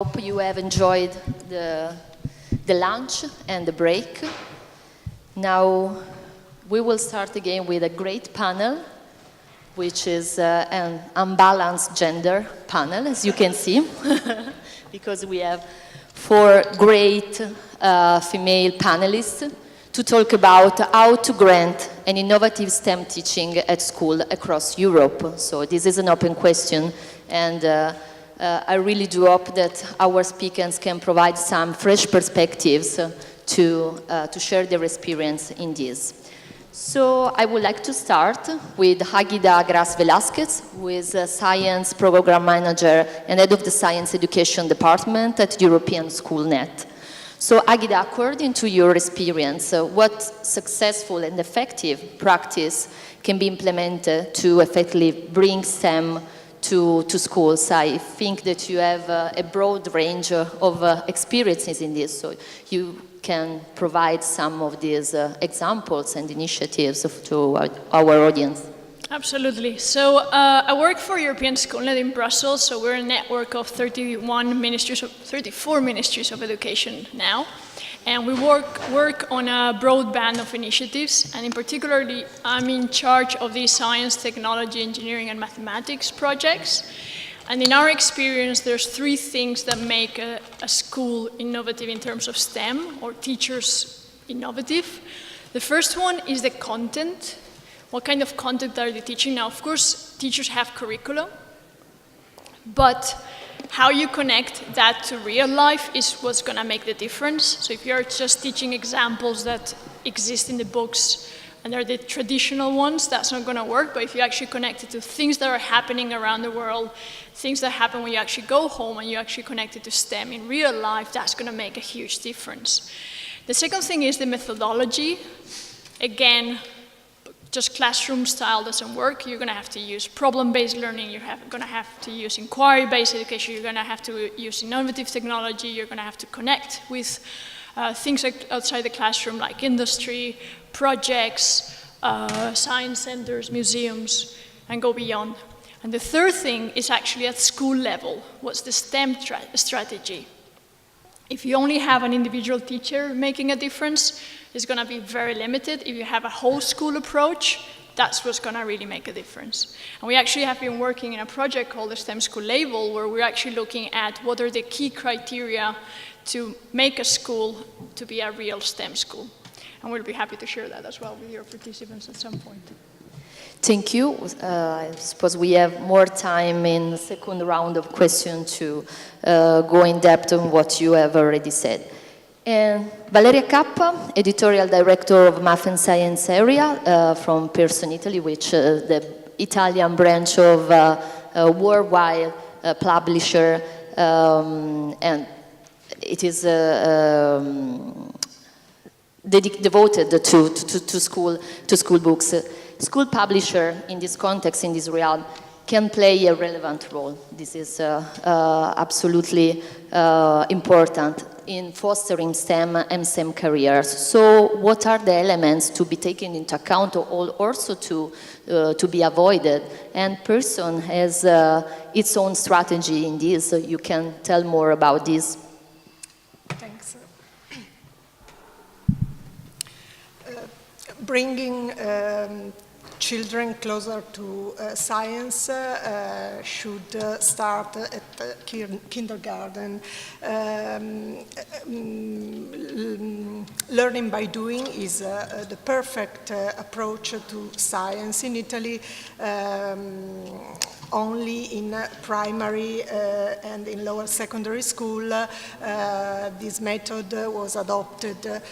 Hope you have enjoyed the lunch and the break. Now we will start again with a great panel, which is an unbalanced gender panel, as you can see, because we have four great female panelists to talk about how to grant an innovative STEM teaching at school across Europe. So this is an open question, and I really do hope that our speakers can provide some fresh perspectives to share their experience in this. So I would like to start with Àgueda Gras-Velázquez, who is a science program manager and head of the science education department at European Schoolnet. So Àgueda, according to your experience, what successful and effective practice can be implemented to effectively bring STEM to schools? I think that you have a broad range of experiences in this, so you can provide some of these examples and initiatives to our audience. Absolutely. So I work for European Schoolnet in Brussels, so we're a network of 34 ministries of education now. And we work on a broad band of initiatives, and in particularly, I'm in charge of the science, technology, engineering, and mathematics projects. And in our experience, there's three things that make a school innovative in terms of STEM, or teachers innovative. The first one is the content. What kind of content are they teaching? Now, of course, teachers have curriculum, but how you connect that to real life is what's going to make the difference. So if you're just teaching examples that exist in the books and they're the traditional ones, that's not going to work. But if you actually connect it to things that are happening around the world, things that happen when you actually go home and you actually connect it to STEM in real life, that's going to make a huge difference. The second thing is the methodology. Again, just classroom style doesn't work. You're going to have to use problem-based learning. You're going to have to use inquiry-based education. You're going to have to use innovative technology. You're going to have to connect with things outside the classroom, like industry, projects, science centers, museums, and go beyond. And the third thing is actually at school level. What's the STEM strategy? If you only have an individual teacher making a difference, it's going to be very limited. If you have a whole school approach, that's what's going to really make a difference. And we actually have been working in a project called the STEM School Label, where we're actually looking at what are the key criteria to make a school to be a real STEM school. And we'll be happy to share that as well with your participants at some point. Thank you. I suppose we have more time in the second round of questions to go in depth on what you have already said. And Valeria Cappa, Editorial Director of Math and Science area from Pearson, Italy, which is the Italian branch of a worldwide publisher, and it is devoted to school books. School publisher in this context, in this realm, can play a relevant role. This is absolutely important in fostering STEM and STEM careers. So what are the elements to be taken into account, or also to be avoided? And Pearson has its own strategy in this. So you can tell more about this. Thanks. Bringing children closer to science should start at kindergarten. Learning by doing is the perfect approach to science. In Italy, only in primary and in lower secondary school, this method was adopted.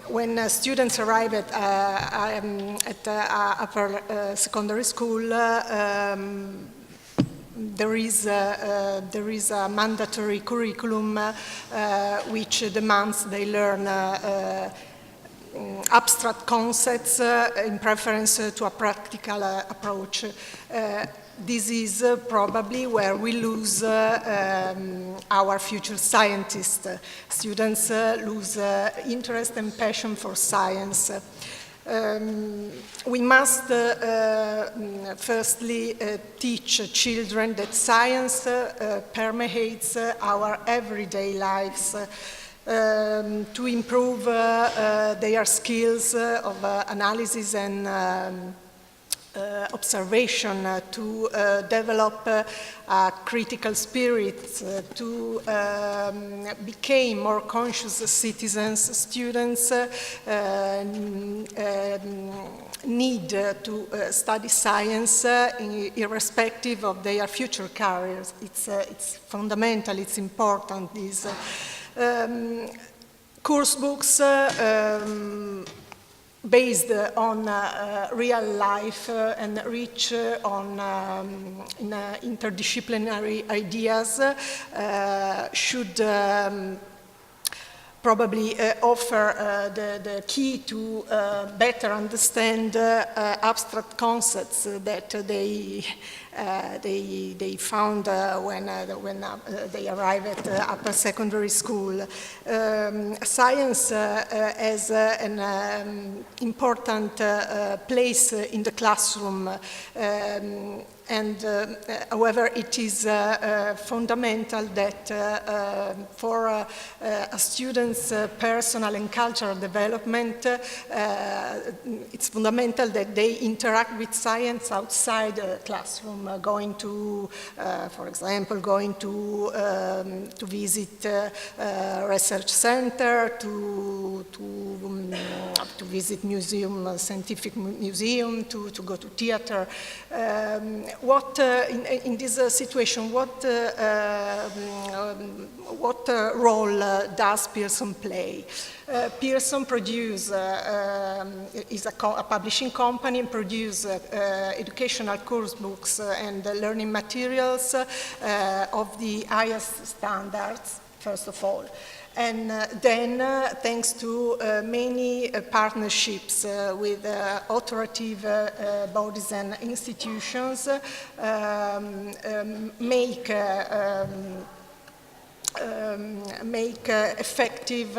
When students arrive at upper secondary school, there is a mandatory curriculum which demands they learn abstract concepts in preference to a practical approach. This is probably where we lose our future scientists. Students lose interest and passion for science. We must firstly teach children that science permeates our everyday lives to improve their skills of analysis and observation, to develop a critical spirit, to become more conscious citizens. Students need to study science irrespective of their future careers. It's fundamental, it's important. These course books based on real life and rich on interdisciplinary ideas should probably offer the key to better understand abstract concepts that they found when they arrive at upper secondary school. Science has an important place in the classroom. However, it is fundamental that for a student's personal and cultural development, it's fundamental that they interact with science outside the classroom, going to, for example, going to visit a research center, to visit museum, scientific museum, to go to theater. In this situation, what role does Pearson play? Pearson is a publishing company and produces educational course books and learning materials of the highest standards, first of all. And then, thanks to many partnerships with authoritative bodies and institutions, make effective,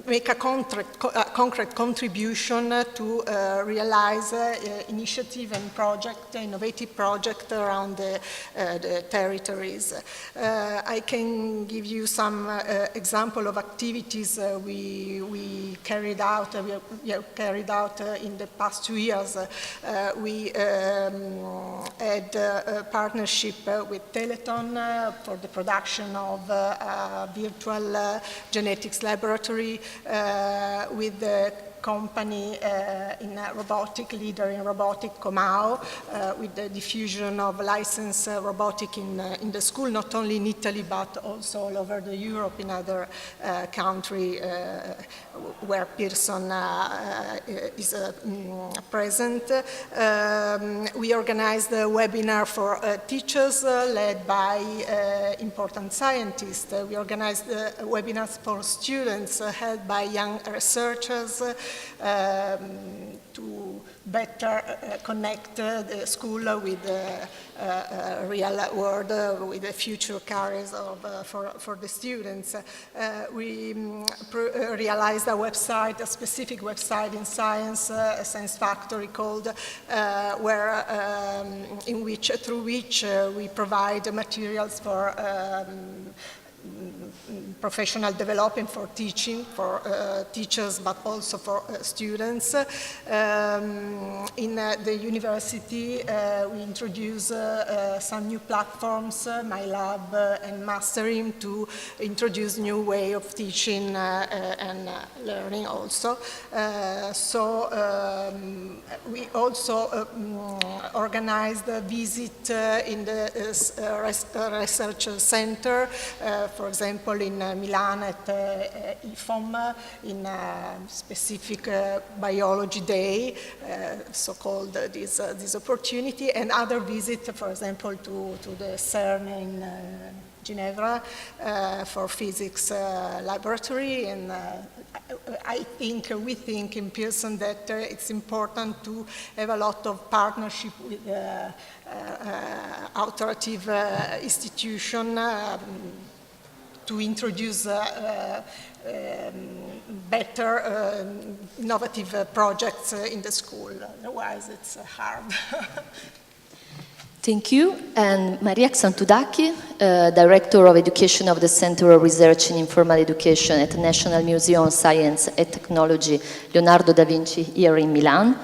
make a concrete contribution to realize initiative and innovative project around the territories. I can give you some example of activities we carried out. We have carried out in the past 2 years. We had a partnership with Teleton for the production of a virtual genetics laboratory with the company leader in robotic, Comau, with the diffusion of licensed robotic in the school, not only in Italy, but also all over Europe, in other countries where Pearson is present. We organized a webinar for teachers led by important scientists. We organized webinars for students held by young researchers to better connect the school with the real world, with the future careers for the students. We realized a specific website in science, a science factory called, through which we provide materials for professional development for teaching, for teachers, but also for students. In the university, we introduce some new platforms, My Lab and Mastering, to introduce new way of teaching and learning also. We also organized a visit in the research center, for example, in Milan at IFOM, in a specific biology day, so-called this opportunity, and other visits, for example, to the CERN in Geneva for physics laboratory. And we think in Pearson that it's important to have a lot of partnership with authoritative institution to introduce better innovative projects in the school. Otherwise, it's hard. Thank you. And Maria Xanthoudaki, Director of Education of the Center of Research in Informal Education at the National Museum of Science and Technology, Leonardo da Vinci, here in Milan.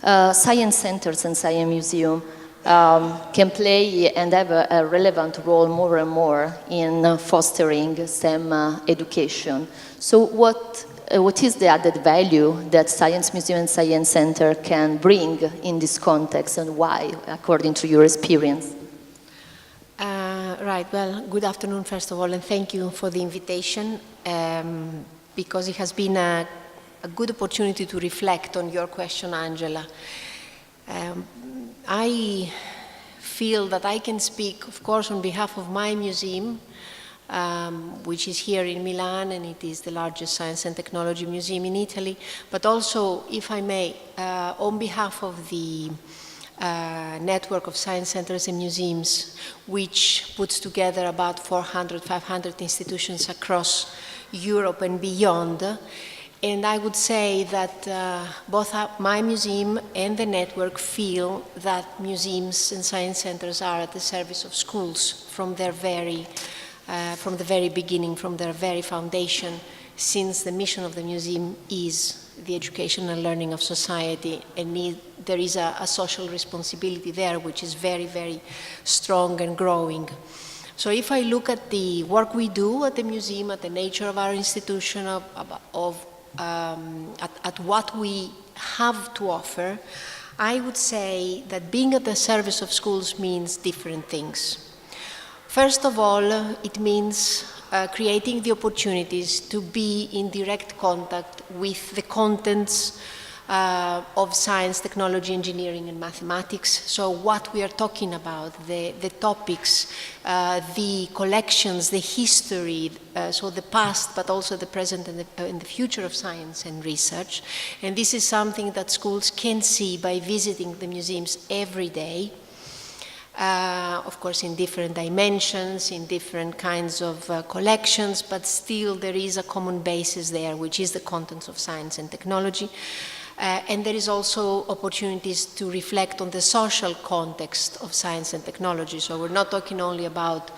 Science centers and science museums can play and have a relevant role more and more in fostering STEM education. So what is the added value that Science Museum and Science Center can bring in this context, and why, according to your experience? Right, well, good afternoon, first of all, and thank you for the invitation, because it has been a good opportunity to reflect on your question, Angela. I feel that I can speak, of course, on behalf of my museum, which is here in Milan, and it is the largest science and technology museum in Italy, but also, if I may, on behalf of the network of science centers and museums, which puts together about 400, 500 institutions across Europe and beyond. And I would say that both my museum and the network feel that museums and science centers are at the service of schools from the very beginning, from their very foundation, since the mission of the museum is the education and learning of society, and there is a social responsibility there which is very, very strong and growing. So if I look at the work we do at the museum, at the nature of our institution, at what we have to offer, I would say that being at the service of schools means different things. First of all, it means creating the opportunities to be in direct contact with the contents of science, technology, engineering, and mathematics. So what we are talking about, the topics, the collections, the history, so the past, but also the present and the future of science and research. And this is something that schools can see by visiting the museums every day. Of course, in different dimensions, in different kinds of collections, but still there is a common basis there, which is the contents of science and technology. And there is also opportunities to reflect on the social context of science and technology. So we're not talking only about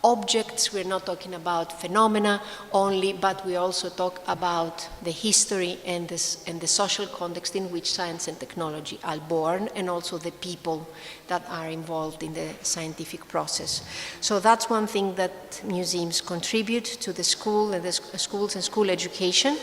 objects, we're not talking about phenomena only, but we also talk about the history and the social context in which science and technology are born, and also the people that are involved in the scientific process. So that's one thing that museums contribute to the school and the schools and school education.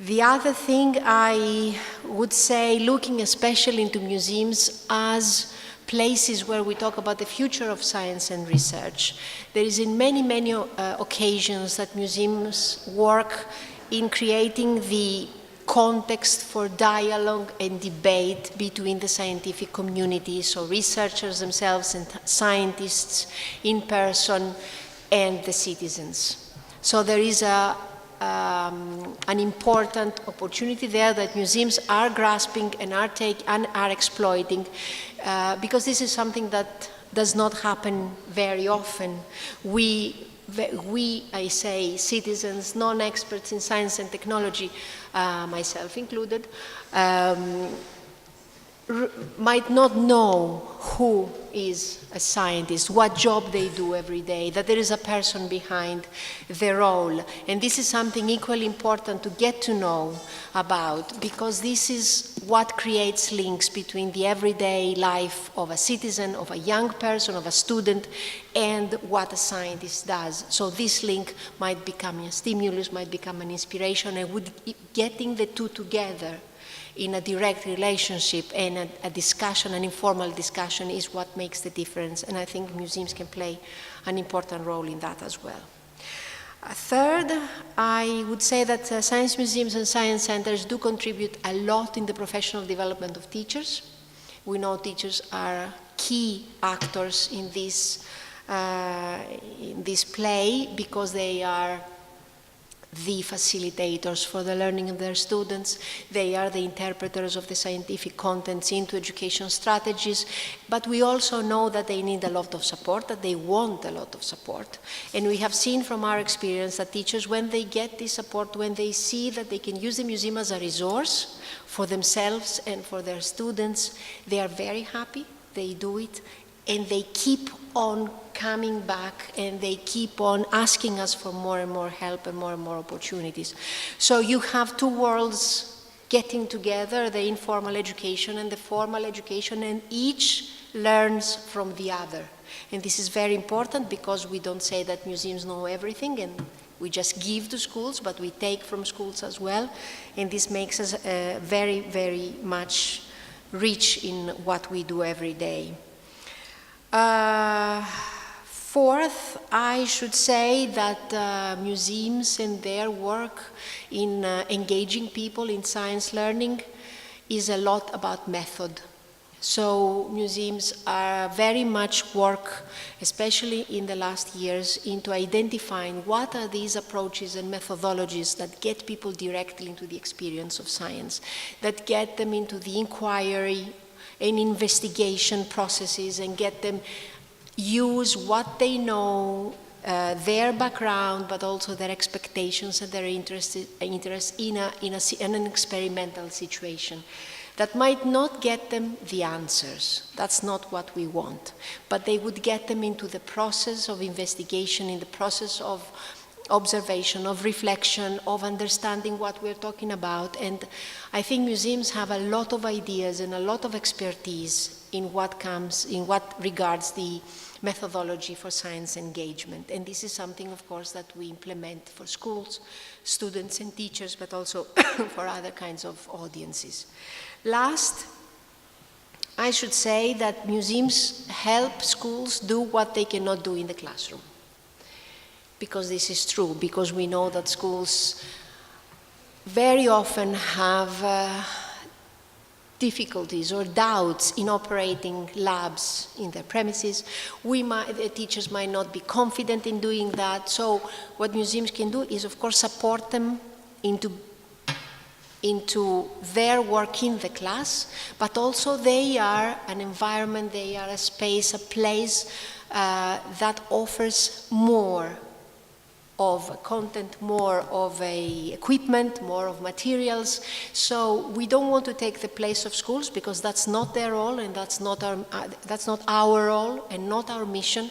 The other thing I would say, looking especially into museums as places where we talk about the future of science and research, there is in many, many occasions that museums work in creating the context for dialogue and debate between the scientific community, so researchers themselves and scientists in person and the citizens. So there is an important opportunity there that museums are grasping and are exploiting, because this is something that does not happen very often. We, I say, citizens, non-experts in science and technology, myself included, might not know who is a scientist, what job they do every day, that there is a person behind the role. And this is something equally important to get to know about, because this is what creates links between the everyday life of a citizen, of a young person, of a student, and what a scientist does. So this link might become a stimulus, might become an inspiration, and getting the two together in a direct relationship and a discussion, an informal discussion, is what makes the difference. And I think museums can play an important role in that as well. Third, I would say that science museums and science centers do contribute a lot in the professional development of teachers. We know teachers are key actors in this play, because they are the facilitators for the learning of their students. They are the interpreters of the scientific contents into education strategies. But we also know that they need a lot of support, that they want a lot of support. And we have seen from our experience that teachers, when they get this support, when they see that they can use the museum as a resource for themselves and for their students, they are very happy, they do it, and they keep on coming back, and they keep on asking us for more and more help and more opportunities. So you have two worlds getting together, the informal education and the formal education, and each learns from the other. And this is very important, because we don't say that museums know everything and we just give to schools, but we take from schools as well. And this makes us very, very much rich in what we do every day. Fourth, I should say that museums and their work in engaging people in science learning is a lot about method. So museums are very much work, especially in the last years, into identifying what are these approaches and methodologies that get people directly into the experience of science, that get them into the inquiry and investigation processes, and get them use what they know, their background, but also their expectations and their interests in an experimental situation. That might not get them the answers. That's not what we want. But they would get them into the process of investigation, in the process of observation, of reflection, of understanding what we're talking about. And I think museums have a lot of ideas and a lot of expertise in what regards the methodology for science engagement. And this is something, of course, that we implement for schools, students and teachers, but also for other kinds of audiences. Last, I should say that museums help schools do what they cannot do in the classroom. Because this is true, because we know that schools very often have difficulties or doubts in operating labs in their premises. The teachers might not be confident in doing that. So what museums can do is, of course, support them into their work in the class, but also they are an environment, they are a space, a place that offers more of content, more of equipment, more of materials. So we don't want to take the place of schools, because that's not their role, and that's not our role and not our mission.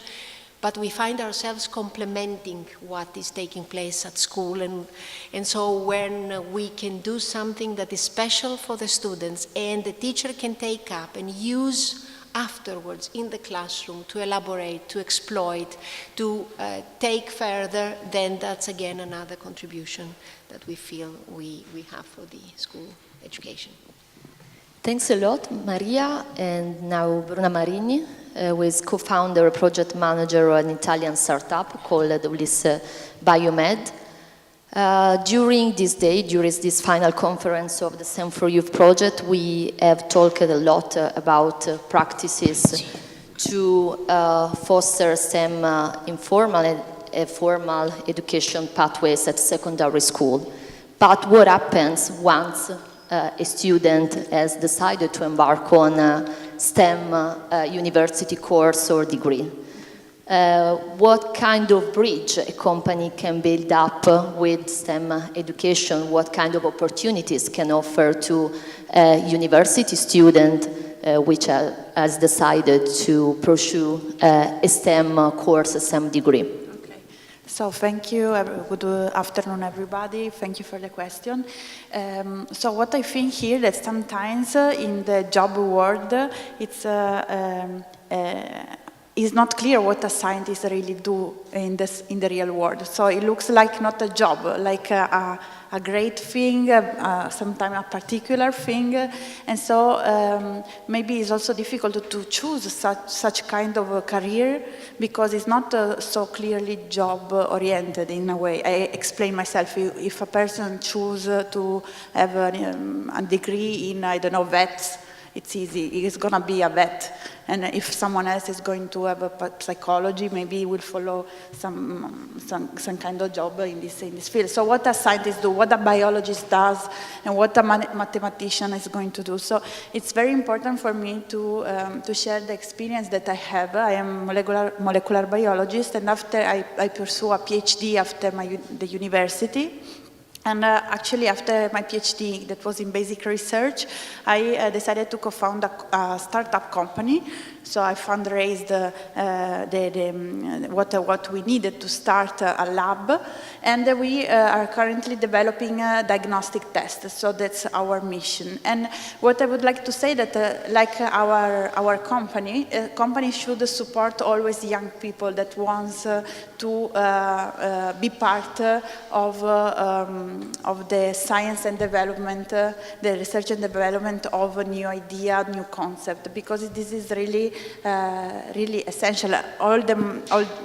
But we find ourselves complementing what is taking place at school. And so when we can do something that is special for the students, and the teacher can take up and use afterwards in the classroom to elaborate, to exploit, to take further, then that's again another contribution that we feel we have for the school education. Thanks a lot, Maria. And now Bruna Marini, who is co-founder and project manager of an Italian startup called Ulisse BioMed. During this day, during this final conference of the STEM4youth project, we have talked a lot about practices to foster STEM informal and formal education pathways at secondary school. But what happens once a student has decided to embark on a STEM university course or degree? What kind of bridge a company can build up with STEM education? What kind of opportunities can offer to a university student which has decided to pursue a STEM course, a STEM degree? Okay. So thank you. Good afternoon, everybody. Thank you for the question. So what I think here that sometimes in the job world, it's not clear what a scientist really do in the real world. So it looks like not a job, like a great thing, sometimes a particular thing. And so maybe it's also difficult to choose such kind of a career, because it's not so clearly job-oriented in a way. I explain myself. If a person chooses to have a degree in, I don't know, vets, it's easy. He's going to be a vet. And if someone else is going to have a psychology, maybe he will follow some kind of job in this field. So what a scientist do, what a biologist does, and what a mathematician is going to do. So it's very important for me to share the experience that I have. I am molecular biologist, and after I pursue a PhD after the university. And actually, after my PhD, that was in basic research, I decided to co-found a startup company. So I fundraised what we needed to start a lab, and we are currently developing a diagnostic test. So that's our mission. And what I would like to say that, like our company, should support always young people that wants to be part of the science and development, the research and development of a new idea, new concept, because this is really essential.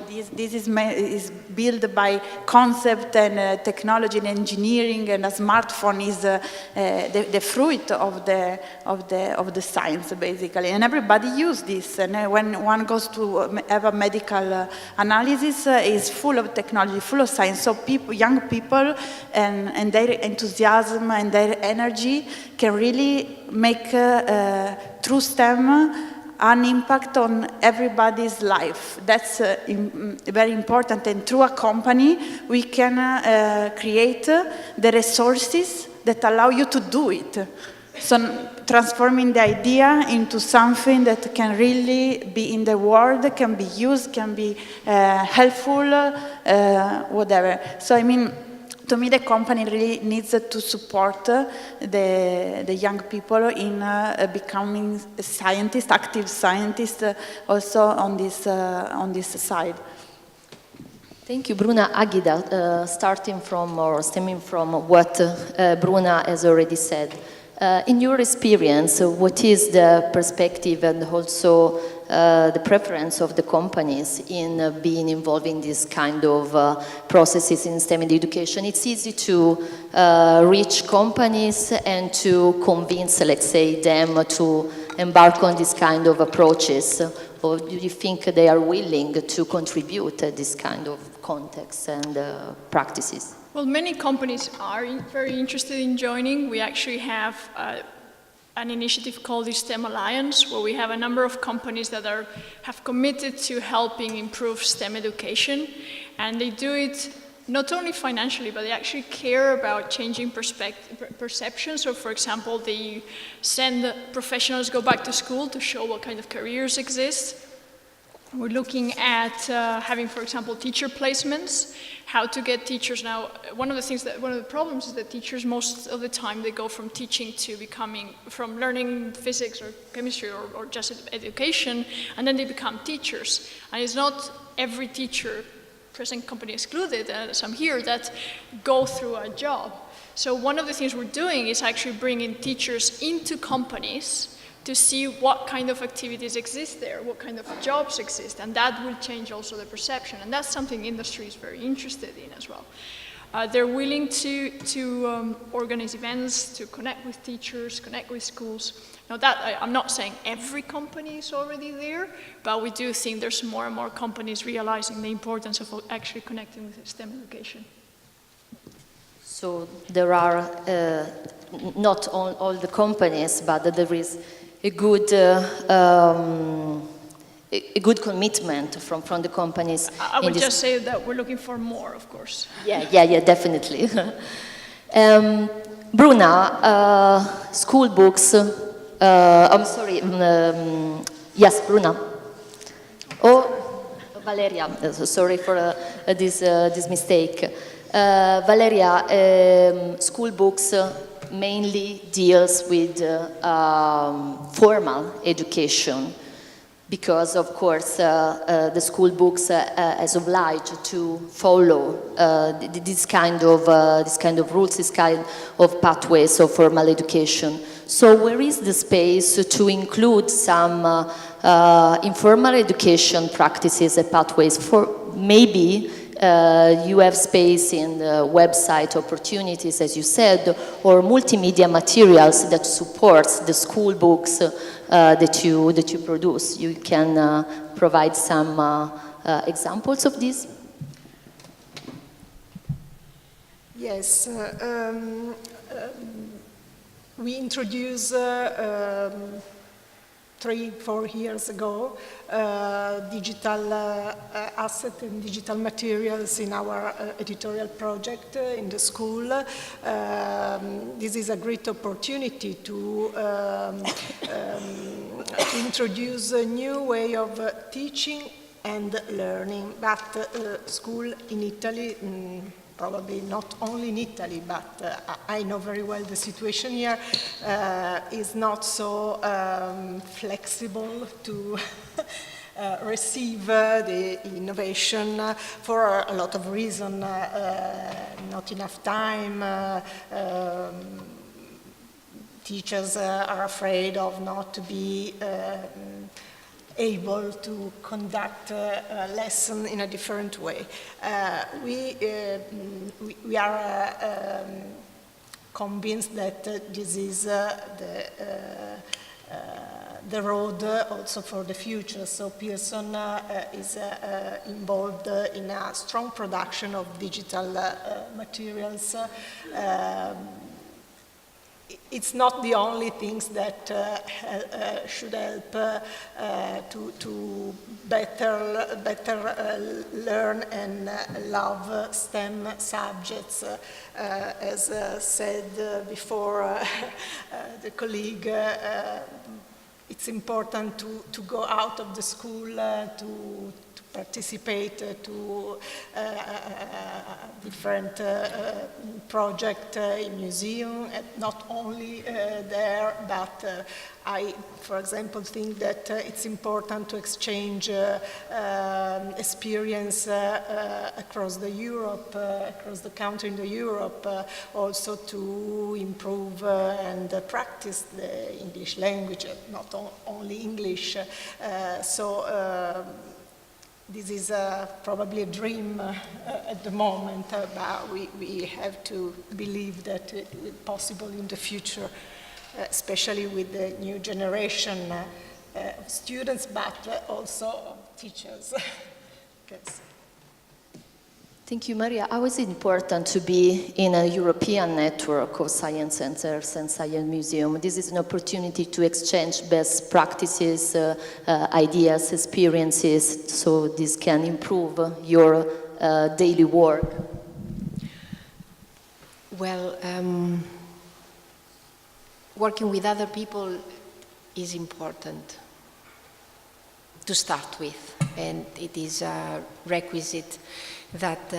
This is built by concept and technology and engineering, and a smartphone is the fruit of the science, basically. And everybody uses this. And when one goes to have a medical analysis, is full of technology, full of science. So young people and their enthusiasm and their energy can really make through STEM an impact on everybody's life. That's very important. And through a company, we can create the resources that allow you to do it. So transforming the idea into something that can really be in the world, can be used, can be helpful, whatever. So I mean, to me, the company really needs to support the young people in becoming scientists, active scientists, also on this side. Thank you, Bruna. Àgueda, starting from or stemming from what Bruna has already said. In your experience, what is the perspective and also the preference of the companies in being involved in this kind of processes in STEM education? It's easy to reach companies and to convince, let's say, them to embark on this kind of approaches. Or do you think they are willing to contribute to this kind of context and practices? Well, many companies are very interested in joining. We actually have an initiative called the STEM Alliance, where we have a number of companies that have committed to helping improve STEM education. And they do it not only financially, but they actually care about changing perception. So, for example, they send professionals go back to school to show what kind of careers exist. We're looking at having, for example, teacher placements, how to get teachers. Now, one of the problems is that teachers, most of the time, they go from teaching to from learning physics or chemistry or just education, and then they become teachers. And it's not every teacher, present company excluded, some here, that go through a job. So one of the things we're doing is actually bringing teachers into companies to see what kind of activities exist there, what kind of jobs exist, and that will change also the perception. And that's something industry is very interested in as well. They're willing to organize events, to connect with teachers, connect with schools. Now I'm not saying every company is already there, but we do think there's more and more companies realizing the importance of actually connecting with STEM education. So there are not all the companies, but there is a good commitment from the companies. I would just say that we're looking for more, of course. Yeah, definitely. Bruna, school books. I'm sorry. Yes, Bruna. Oh, Valeria. Sorry for this mistake. Valeria, school books mainly deals with formal education, because of course the school books is obliged to follow this kind of rules, this kind of pathways of formal education. So where is the space to include some informal education practices and pathways for maybe You have space in the website opportunities, as you said, or multimedia materials that supports the school books that you produce. You can provide some examples of this? Yes. We introduced 3-4 years ago digital asset and digital materials in our editorial project in the school. This is a great opportunity to introduce a new way of teaching and learning, but school in Italy, probably not only in Italy, but I know very well the situation here, is not so flexible to receive the innovation for a lot of reasons. Not enough time, teachers are afraid of not to be able to conduct a lesson in a different way. We are convinced that this is the road also for the future. So Pearson is involved in a strong production of digital materials. It's not the only things that should help to better learn and love STEM subjects. As said before, the colleague, it's important to go out of the school to participate to different projects in museum, not only there, but I, for example, think that it's important to exchange experience across the Europe, across the country in the Europe, also to improve and practice the English language, not only English. This is probably a dream at the moment, but we have to believe that it's possible in the future, especially with the new generation of students, but also of teachers. Yes. Thank you, Maria. How is it important to be in a European network of science centers and science museums? This is an opportunity to exchange best practices, ideas, experiences, so this can improve your daily work. Well, working with other people is important to start with, and it is a requisite that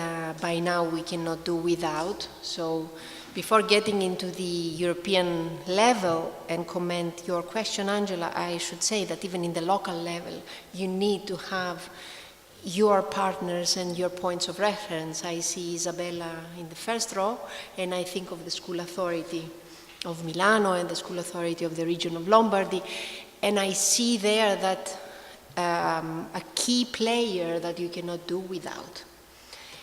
by now we cannot do without. So before getting into the European level and comment your question, Angela, I should say that even in the local level, you need to have your partners and your points of reference. I see Isabella in the first row, and I think of the School Authority of Milano and the School Authority of the region of Lombardy, and I see there that a key player that you cannot do without.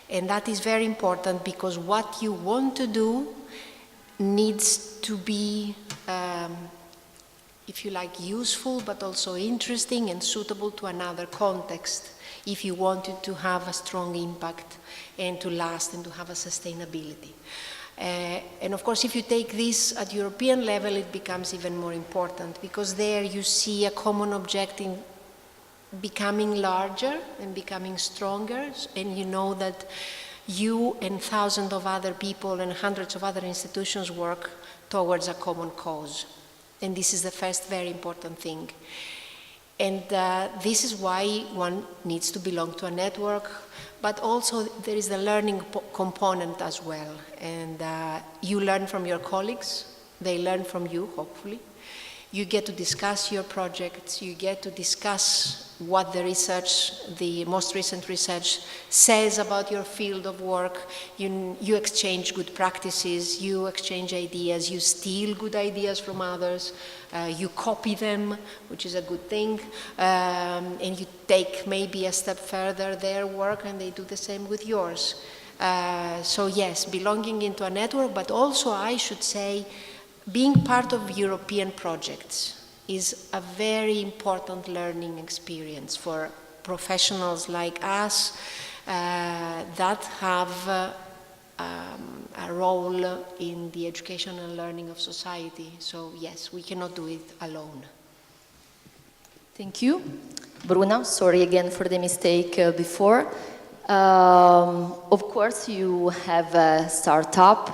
And that is very important because what you want to do needs to be, if you like, useful, but also interesting and suitable to another context if you want it to have a strong impact and to last and to have a sustainability. And of course, if you take this at European level, it becomes even more important because there you see a common objective becoming larger and becoming stronger, and you know that you and thousands of other people and hundreds of other institutions work towards a common cause. And this is the first very important thing. And this is why one needs to belong to a network, but also there is the learning component as well. And you learn from your colleagues, they learn from you, hopefully. You get to discuss your projects, you get to discuss what the research, the most recent research says about your field of work. You exchange good practices, you exchange ideas, you steal good ideas from others, you copy them, which is a good thing, and you take maybe a step further their work and they do the same with yours. So yes, belonging into a network, but also I should say being part of European projects is a very important learning experience for professionals like us that have a role in the education and learning of society. So yes, we cannot do it alone. Thank you. Bruna, sorry again for the mistake before. Of course, you have a startup,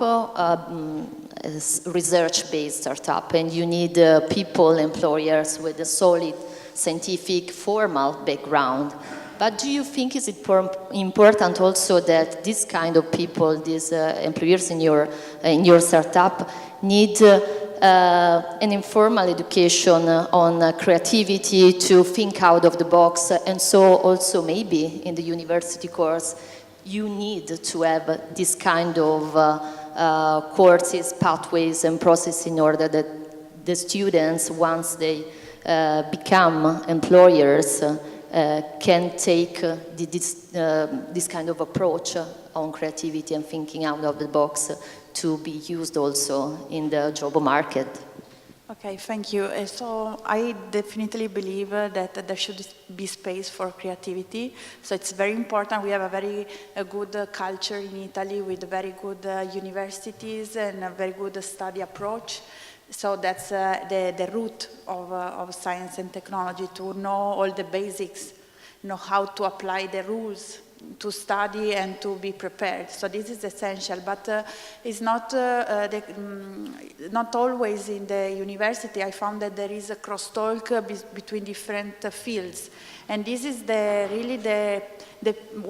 research-based startup, and you need people, employers with a solid scientific, formal background. But do you think it's important also that this kind of people, these employers in your startup, need an informal education on creativity to think out of the box, and so also maybe in the university course you need to have this kind of courses, pathways and process in order that the students, once they become employers, can take this kind of approach on creativity and thinking out of the box to be used also in the job market. Okay, thank you. So I definitely believe that there should be space for creativity. So it's very important. We have a very good culture in Italy with very good universities and a very good study approach. So that's the root of science and technology, to know all the basics, know how to apply the rules, to study and to be prepared. So this is essential, but it's not not always in the university. I found that there is a crosstalk between different fields, and this is really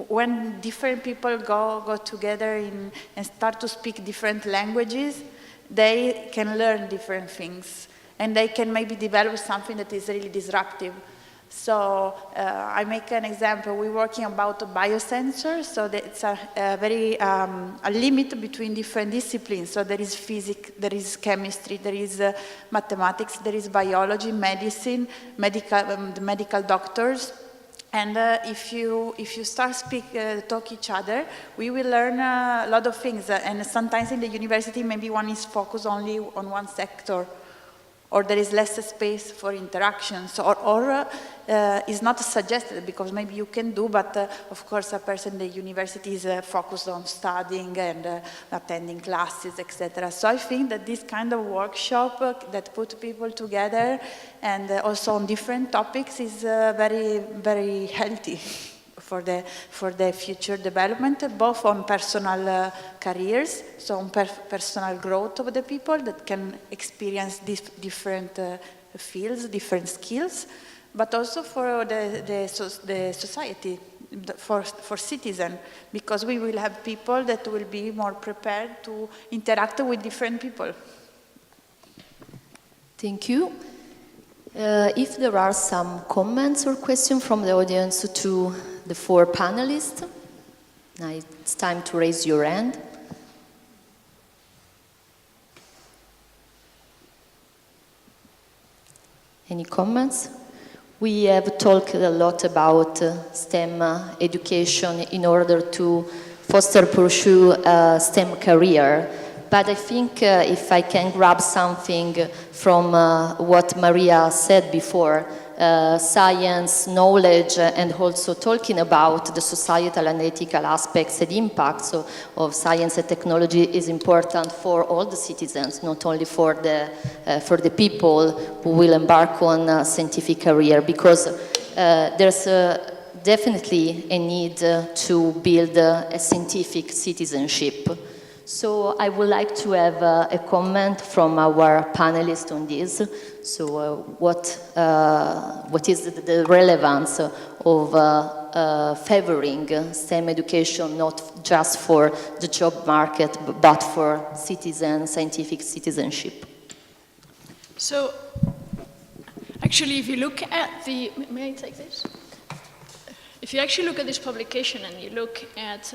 when different people go together and start to speak different languages, they can learn different things, and they can maybe develop something that is really disruptive. So I make an example. We're working about biosensors, so it's a very a limit between different disciplines. So there is physics, there is chemistry, there is mathematics, there is biology, medicine, the medical doctors. And if you start talk each other, we will learn a lot of things. And sometimes in the university, maybe one is focused only on one sector, or there is less space for interactions, or is not suggested, because maybe you can do, but of course a person in the university is focused on studying and attending classes, etc. So I think that this kind of workshop that put people together and also on different topics is very, very healthy for the future development, both on personal careers, so on personal growth of the people that can experience these different fields, different skills, but also for the society, for citizens, because we will have people that will be more prepared to interact with different people. Thank you. If there are some comments or questions from the audience to the four panelists, now it's time to raise your hand. Any comments? We have talked a lot about STEM education in order to pursue a STEM career. But I think if I can grab something from what Maria said before, science, knowledge, and also talking about the societal and ethical aspects and impacts of science and technology is important for all the citizens, not only for the people who will embark on a scientific career, because there's definitely a need to build a scientific citizenship. So I would like to have a comment from our panelists on this. So what is the relevance of favoring STEM education, not just for the job market, but for scientific citizenship? So Actually, if you look at the, may I take this? If you actually look at this publication and you look at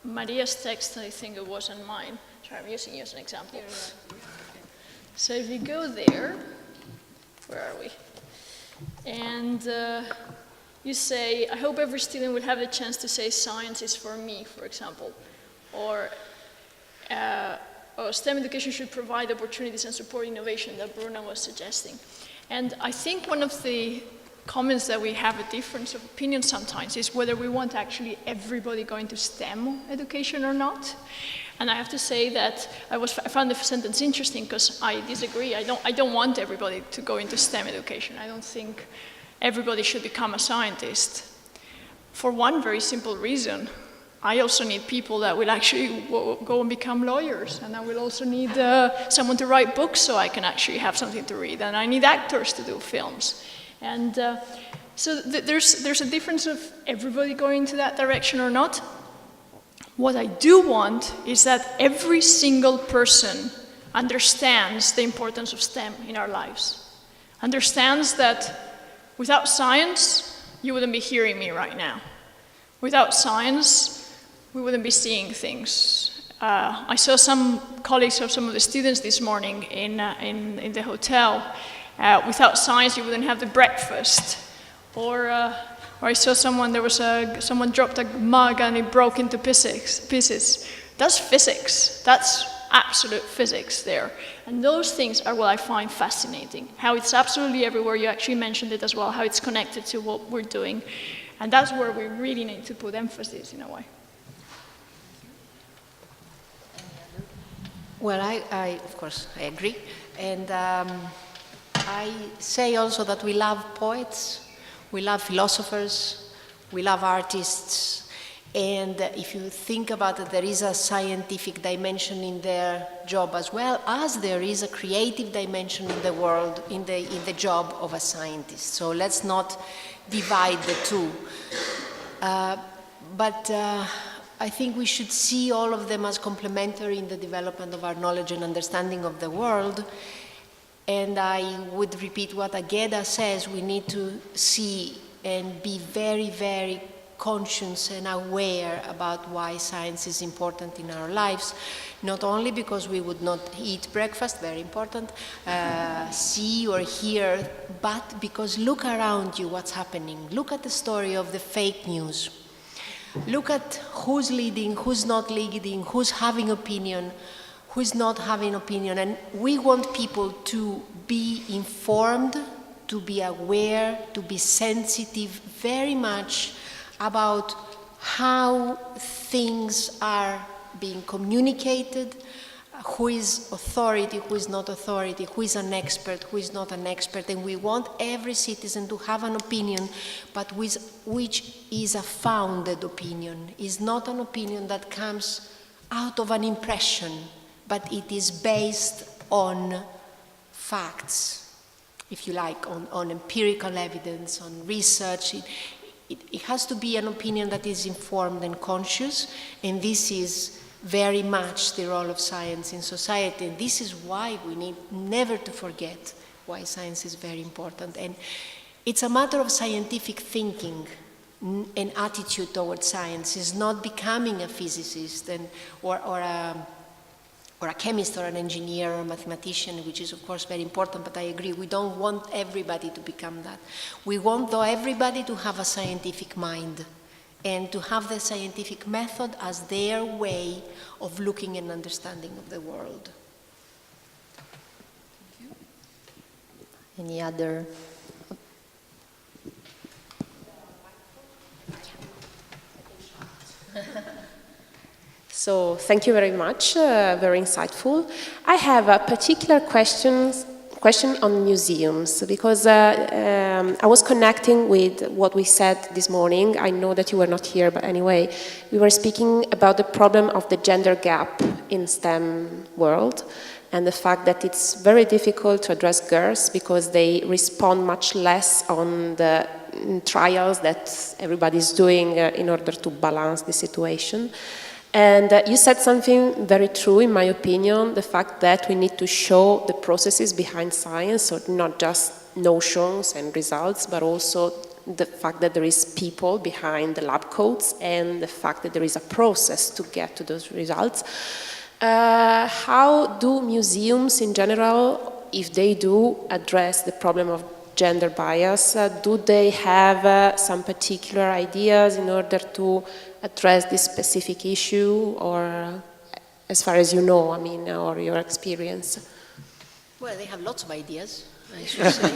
Maria's text, I think it was, and mine, sorry, I'm using you as an example. So if you go there, where are we? And you say, I hope every student will have the chance to say science is for me, for example. Or STEM education should provide opportunities and support innovation that Bruna was suggesting. And I think one of the comments that we have a difference of opinion sometimes is whether we want actually everybody going to STEM education or not. And I have to say that I found the sentence interesting because I disagree. I don't want everybody to go into STEM education. I don't think everybody should become a scientist. For one very simple reason. I also need people that will actually go and become lawyers, and I will also need someone to write books so I can actually have something to read, and I need actors to do films. And so there's a difference of everybody going into that direction or not. What I do want is that every single person understands the importance of STEM in our lives, understands that without science, you wouldn't be hearing me right now. Without science, we wouldn't be seeing things. I saw some colleagues of some of the students this morning in the hotel. Without science, you wouldn't have the breakfast. Or I saw someone, someone dropped a mug and it broke into pieces. That's physics. That's absolute physics there. And those things are what I find fascinating. How it's absolutely everywhere. You actually mentioned it as well, how it's connected to what we're doing. And that's where we really need to put emphasis in a way. Well, of course, I agree. And I say also that we love poets, we love philosophers, we love artists. And if you think about it, there is a scientific dimension in their job as well as there is a creative dimension in the world, in the job of a scientist. So let's not divide the two. But I think we should see all of them as complementary in the development of our knowledge and understanding of the world. And I would repeat what Àgueda says, we need to see and be very, very conscious and aware about why science is important in our lives, not only because we would not eat breakfast, very important, see or hear, but because look around you what's happening. Look at the story of the fake news. Look at who's leading, who's not leading, who's having opinion, who's not having opinion. And we want people to be informed, to be aware, to be sensitive very much about how things are being communicated, who is authority, who is not authority, who is an expert, who is not an expert. And we want every citizen to have an opinion, but which is a founded opinion, is not an opinion that comes out of an impression, but it is based on facts, if you like, on empirical evidence, on research. It has to be an opinion that is informed and conscious, and this is very much the role of science in society. And this is why we need never to forget why science is very important. And it's a matter of scientific thinking and attitude towards science. Is not becoming a physicist or a chemist or an engineer or a mathematician, which is of course very important, but I agree, we don't want everybody to become that. We want, though, everybody to have a scientific mind and to have the scientific method as their way of looking and understanding of the world. Any other? So thank you very much, very insightful. I have a particular question on museums, because I was connecting with what we said this morning. I know that you were not here, but anyway, we were speaking about the problem of the gender gap in STEM world and the fact that it's very difficult to address girls because they respond much less on the trials that everybody's doing in order to balance the situation. And you said something very true, in my opinion, the fact that we need to show the processes behind science, so not just notions and results, but also the fact that there is people behind the lab coats and the fact that there is a process to get to those results. How do museums in general, if they do address the problem of gender bias, do they have some particular ideas in order to address this specific issue, or as far as you know, I mean, or your experience? Well, they have lots of ideas, I should say.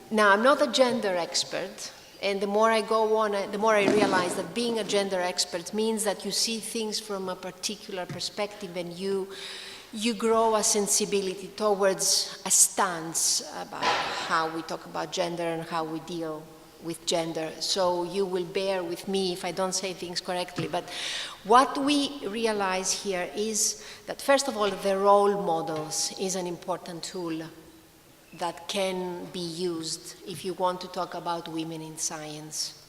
Now, I'm not a gender expert, and the more I go on, the more I realize that being a gender expert means that you see things from a particular perspective, and you grow a sensibility towards a stance about how we talk about gender and how we deal with gender. So you will bear with me if I don't say things correctly. But what we realize here is that, first of all, the role models is an important tool that can be used if you want to talk about women in science.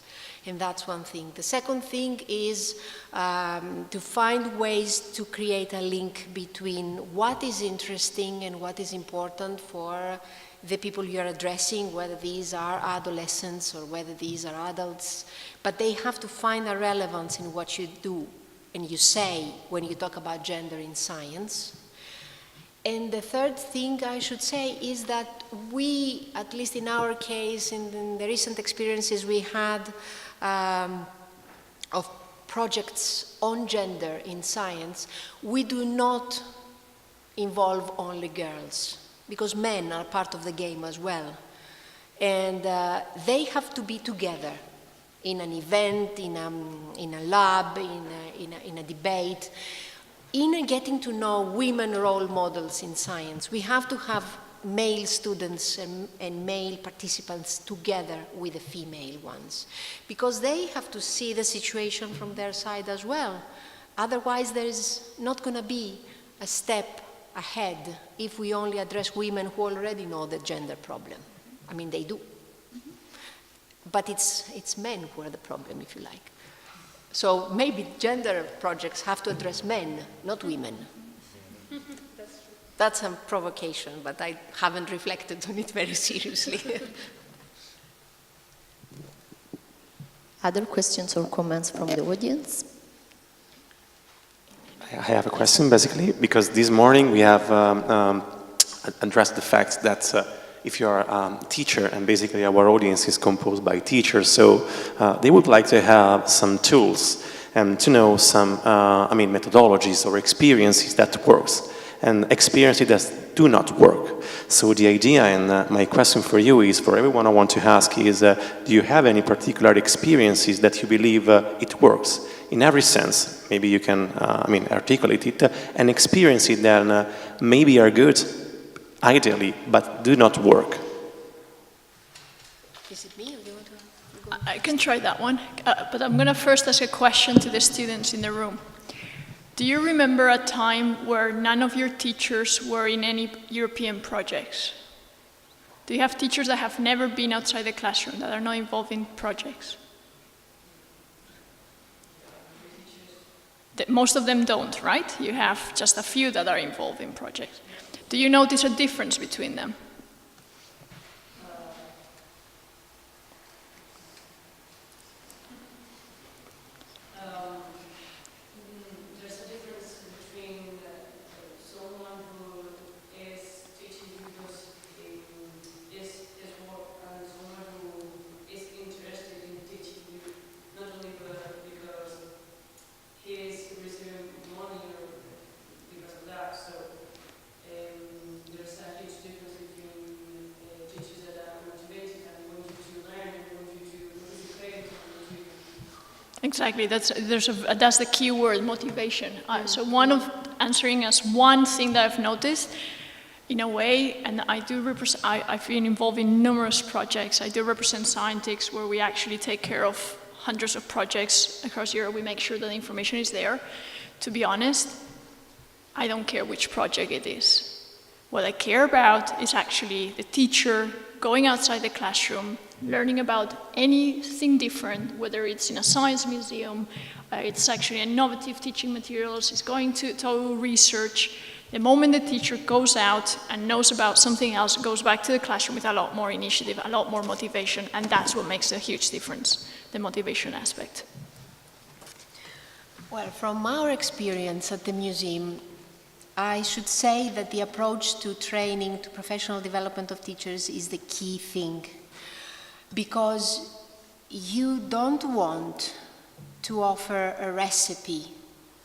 And that's one thing. The second thing is to find ways to create a link between what is interesting and what is important for the people you're addressing, whether these are adolescents or whether these are adults. But they have to find a relevance in what you do and you say when you talk about gender in science. And the third thing I should say is that we, at least in our case, in the recent experiences we had of projects on gender in science, we do not involve only girls, because men are part of the game as well. And they have to be together in an event, in a lab, in a debate, in getting to know women role models in science. We have to have male students and male participants together with the female ones, because they have to see the situation from their side as well. Otherwise, there is not going to be a step ahead if we only address women who already know the gender problem. I mean, they do. But it's men who are the problem, if you like. So maybe gender projects have to address men, not women. That's a provocation, but I haven't reflected on it very seriously. Other questions or comments from the audience? I have a question, basically, because this morning we have addressed the fact that if you are a teacher, and basically our audience is composed by teachers, so they would like to have some tools and to know some, methodologies or experiences that works, and experiences that do not work. So the idea, and my question for you is, for everyone I want to ask is, do you have any particular experiences that you believe it works? In every sense, maybe you can, articulate it, and experiences that maybe are good, ideally, but do not work. Is it me, or do you want to? I can try that one, but I'm going to first ask a question to the students in the room. Do you remember a time where none of your teachers were in any European projects? Do you have teachers that have never been outside the classroom, that are not involved in projects? Most of them don't, right? You have just a few that are involved in projects. Do you notice a difference between them? There's a difference between someone who is teaching because he is work, and someone who is interested in teaching you, not only because he is receiving money or because of that. So there's a huge difference between teachers that are motivated and want you to learn and want you to create and want you. Exactly, that's the key word, motivation. So one of answering as one thing that I've noticed, in a way, and I do represent, I've been involved in numerous projects. I do represent Scientix, where we actually take care of hundreds of projects across Europe. We make sure that the information is there. To be honest, I don't care which project it is. What I care about is actually the teacher going outside the classroom, learning about anything different, whether it's in a science museum, it's actually innovative teaching materials, it's going to research. The moment the teacher goes out and knows about something else, goes back to the classroom with a lot more initiative, a lot more motivation, and that's what makes a huge difference, the motivation aspect. Well, from our experience at the museum, I should say that the approach to training, to professional development of teachers is the key thing. Because you don't want to offer a recipe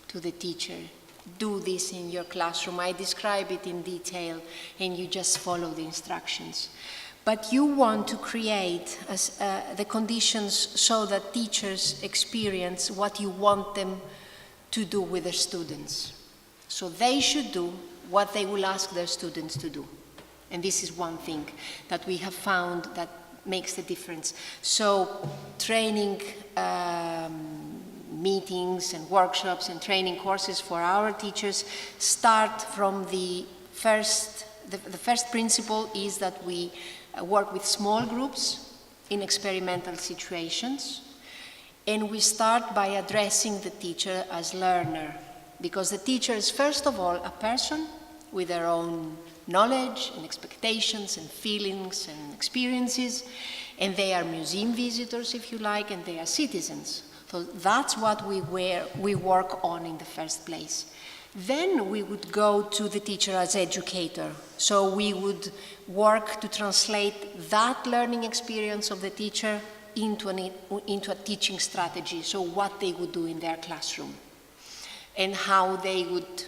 to the teacher. Do this in your classroom. I describe it in detail and you just follow the instructions. But you want to create the conditions so that teachers experience what you want them to do with their students. So they should do what they will ask their students to do. And this is one thing that we have found that makes the difference. So training meetings and workshops and training courses for our teachers start from the first principle is that we work with small groups in experimental situations, and we start by addressing the teacher as learner, because the teacher is first of all a person with their own knowledge and expectations and feelings and experiences, and they are museum visitors, if you like, and they are citizens. So that's what we work on in the first place. Then we would go to the teacher as educator. So we would work to translate that learning experience of the teacher into a teaching strategy, so what they would do in their classroom and how they would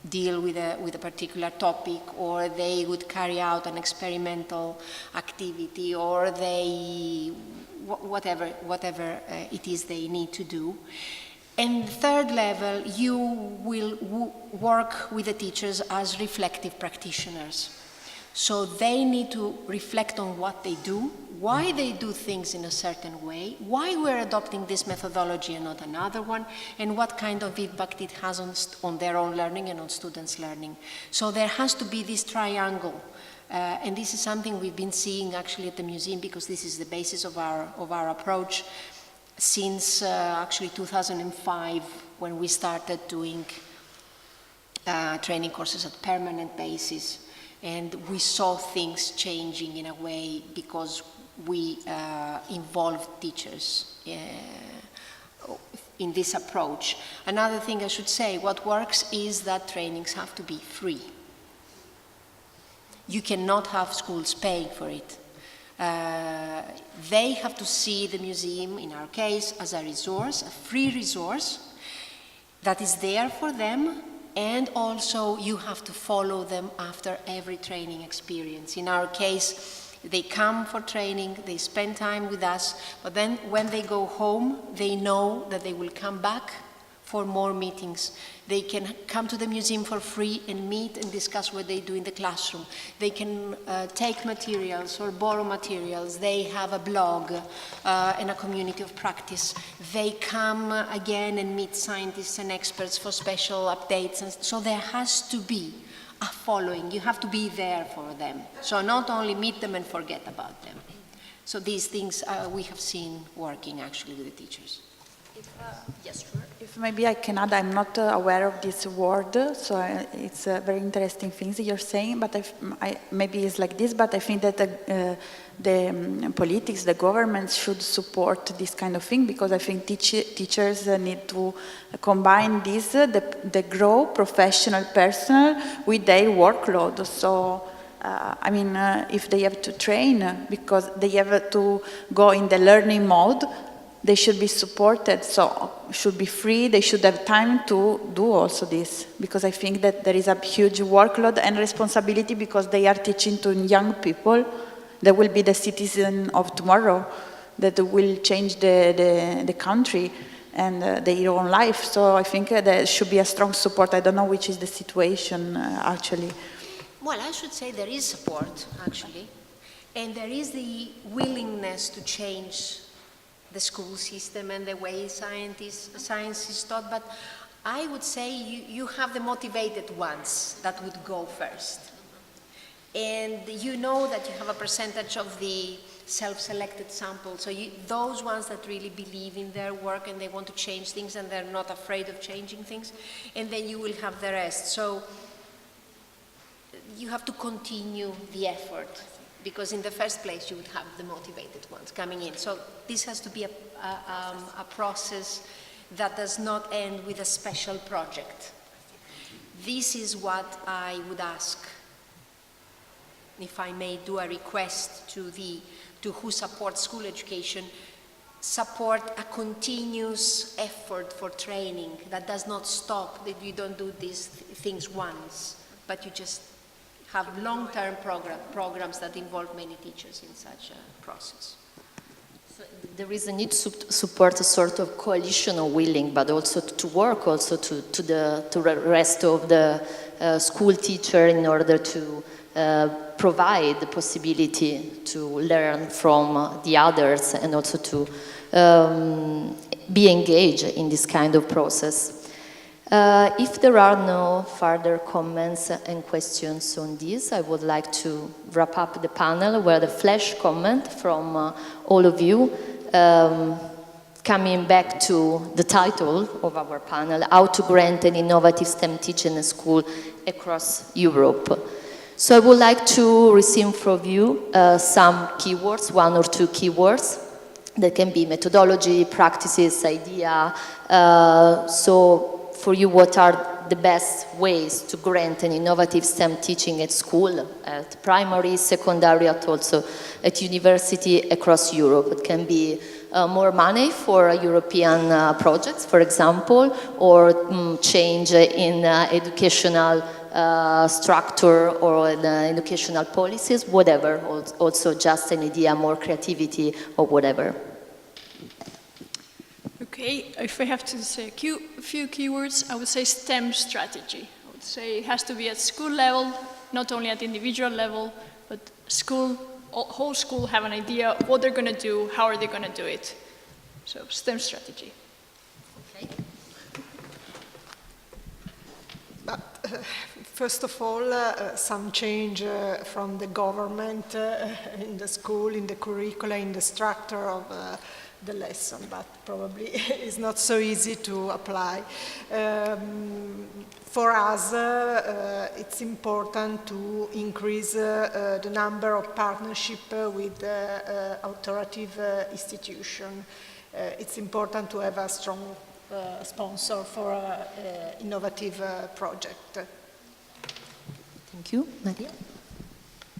deal with a particular topic, or they would carry out an experimental activity, or they whatever it is they need to do. And third level, you will work with the teachers as reflective practitioners. So they need to reflect on what they do, why they do things in a certain way, why we're adopting this methodology and not another one, and what kind of impact it has on their own learning and on students' learning. So there has to be this triangle. And this is something we've been seeing actually at the museum, because this is the basis of our approach since actually 2005, when we started doing training courses at permanent basis. And we saw things changing in a way because we involved teachers in this approach. Another thing I should say, what works is that trainings have to be free. You cannot have schools paying for it. They have to see the museum, in our case, as a resource, a free resource that is there for them, and also you have to follow them after every training experience. In our case, they come for training, they spend time with us, but then when they go home, they know that they will come back for more meetings. They can come to the museum for free and meet and discuss what they do in the classroom. They can take materials or borrow materials. They have a blog and a community of practice. They come again and meet scientists and experts for special updates. And so there has to be a following. You have to be there for them. So not only meet them and forget about them. So these things we have seen working actually with the teachers. Yes, sure. If maybe I can add, I'm not aware of this word, so it's very interesting things you're saying, but maybe it's like this, but I think that the politics, the governments should support this kind of thing, because I think teachers need to combine this, the grow professional, personal, with their workload. So I mean, if they have to train, because they have to go in the learning mode, they should be supported, so should be free, they should have time to do also this, because I think that there is a huge workload and responsibility, because they are teaching to young people that will be the citizen of tomorrow, that will change the country and their own life. So I think there should be a strong support. I don't know which is the situation actually. Well, I should say there is support actually, and there is the willingness to change the school system and the way science is taught, but I would say you have the motivated ones that would go first. And you know that you have a percentage of the self-selected sample, so those ones that really believe in their work and they want to change things and they're not afraid of changing things, and then you will have the rest. So you have to continue the effort, because in the first place you would have the motivated ones coming in. So this has to be a process that does not end with a special project. This is what I would ask, if I may do a request to who support school education, support a continuous effort for training that does not stop, that you don't do these things once, but you just have long-term programs that involve many teachers in such a process. So there is a need to support a sort of coalition of willing, but also to work also to the rest of the school teacher in order to provide the possibility to learn from the others and also to be engaged in this kind of process. If there are no further comments and questions on this, I would like to wrap up the panel with a flash comment from all of you, coming back to the title of our panel, How to Grant an Innovative STEM Teaching School Across Europe. So I would like to receive from you some keywords, 1 or 2 keywords. That can be methodology, practices, idea. So for you, what are the best ways to grant an innovative STEM teaching at school, at primary, secondary, and also at university across Europe? It can be more money for European projects, for example, or change in educational structure or educational policies, whatever, also just an idea, more creativity or whatever. Okay, if I have to say a few keywords, I would say STEM strategy. I would say it has to be at school level, not only at individual level, but whole school have an idea of what they're going to do, how are they going to do it. So STEM strategy. Okay. First of all, some change from the government in the school, in the curricula, in the structure of the lesson, but probably it's not so easy to apply. For us, it's important to increase the number of partnerships with authoritative institutions. It's important to have a strong sponsor for an innovative project. Thank you. Maria?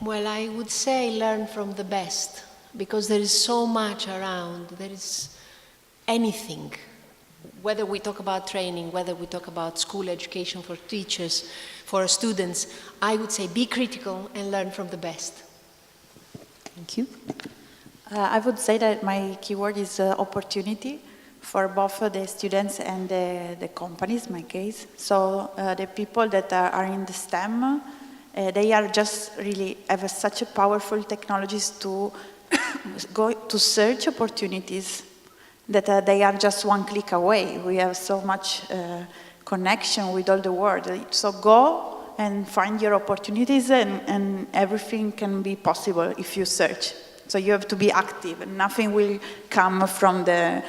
Well, I would say learn from the best, because there is so much around. There is anything, whether we talk about training, whether we talk about school education for teachers, for students, I would say be critical and learn from the best. Thank you. I would say that my keyword is opportunity for both the students and the companies, in my case. So the people that are in the STEM, they are just really have such a powerful technologies to go to search opportunities that they are just one click away. We have so much connection with all the world. So go and find your opportunities, and everything can be possible if you search. So you have to be active, and nothing will come from the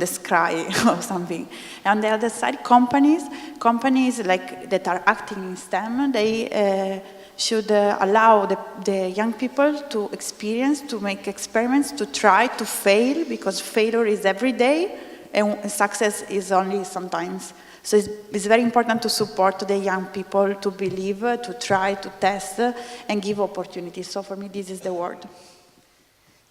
sky or something. And on the other side, companies like that are acting in STEM, they should allow the young people to experience, to make experiments, to try, to fail, because failure is every day, and success is only sometimes. So it's very important to support the young people to believe, to try, to test, and give opportunities. So for me, this is the word.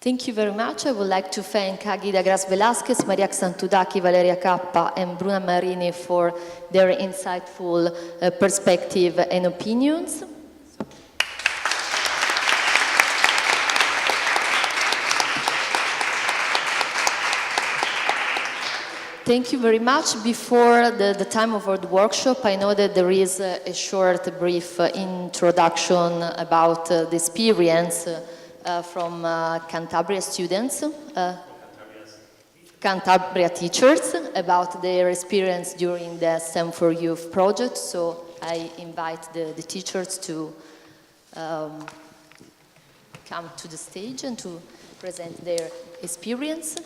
Thank you very much. I would like to thank Àgueda Gras-Velázquez, Maria Xanthoudaki, Valeria Cappa, and Bruna Marini for their insightful perspective and opinions. Thank you very much. Before the time of our workshop, I know that there is a short, brief introduction about the experience from Cantabria students, Cantabria teachers, about their experience during the STEM4youth project. So I invite the teachers to come to the stage and to present their experience.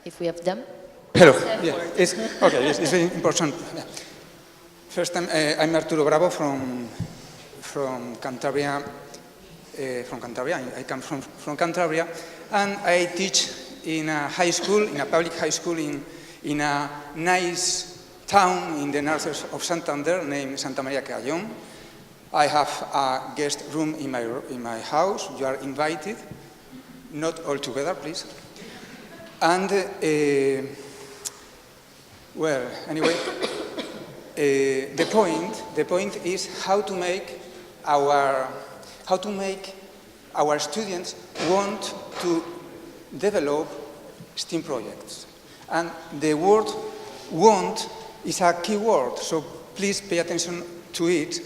If we have them. Hello. Yeah, it's very important. First time, I'm Arturo Bravo from Cantabria. I come from Cantabria, and I teach in a high school, in a public high school in a nice town in the north of Santander named Santa Maria Callón. I have a guest room in my house. You are invited, not all together, please. And well, anyway, the point is how to make our students want to develop STEM projects. And the word "want" is a key word, so please pay attention to it.